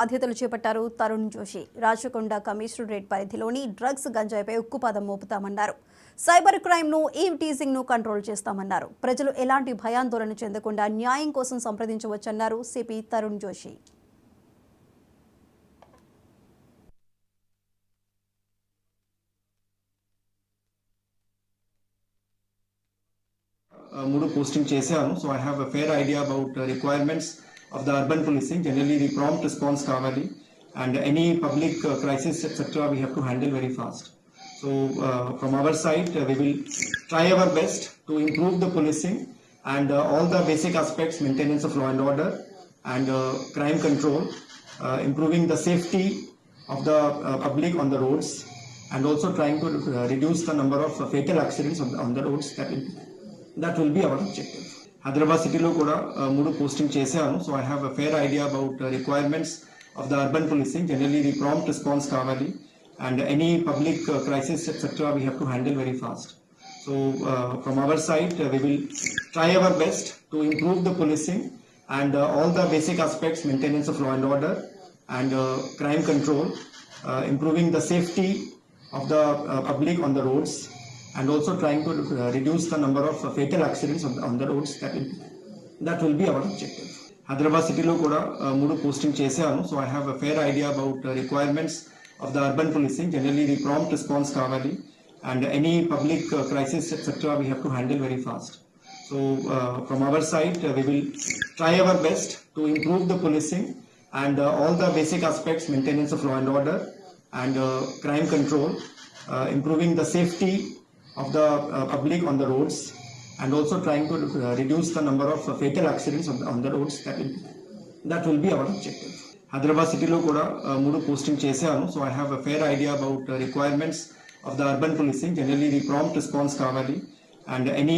బాధ్యతలు చేపట్టారు తరుణ్ జోషి. రాచకొండ కమిషనరేట్ పరిధిలోని డ్రగ్స్ గంజాయిపై ఉక్కుపాదం మోపుతామన్నారు. సైబర్ క్రైమ్ను, ఈవ్ టీజింగ్ను కంట్రోల్ చేస్తామన్నారు. ప్రజలు ఎలాంటి భయాందోళన చెందకుండా న్యాయం కోసం సంప్రదించవచ్చన్నారు సిపి తరుణ్ జోషి. మూడు పోస్టింగ్ చేశాను. So I have a fair idea about requirements of the urban policing. Generally the prompt response kavali, and any public crisis etc. we have to handle very fast. So from our side we will try our best to improve the policing and all the basic aspects, maintenance of law and order and crime control, improving the safety of the public on the roads, and also trying to reduce the number of fatal accidents on the roads. That will be our objective. Hyderabad సిటీలో కూడా మూడు posting చేశాను. So I have a fair idea about requirements of the urban policing. Generally the prompt response కావాలి, and any public crisis etcetera we have to handle very fast. So from our side we will try our best to improve the policing and all the basic aspects, maintenance of law and order and crime control, improving the safety of the public on the roads, and also trying to reduce the number of fatal accidents on the roads. That will be our objective. Hyderabad city lo kuda moodu posting chesanu. So I have a fair idea about requirements of the urban policing. Generally the prompt response kavali, and any public crisis etc. we have to handle very fast. So from our side we will try our best to improve the policing and all the basic aspects, maintenance of law and order and crime control, improving the safety of the public on the roads, and also trying to reduce the number of fatal accidents on the roads. That will be our objective. Hyderabad city lo kuda moodu posting chesanu. So I have a fair idea about requirements of the urban policing. Generally the prompt response kavali, and any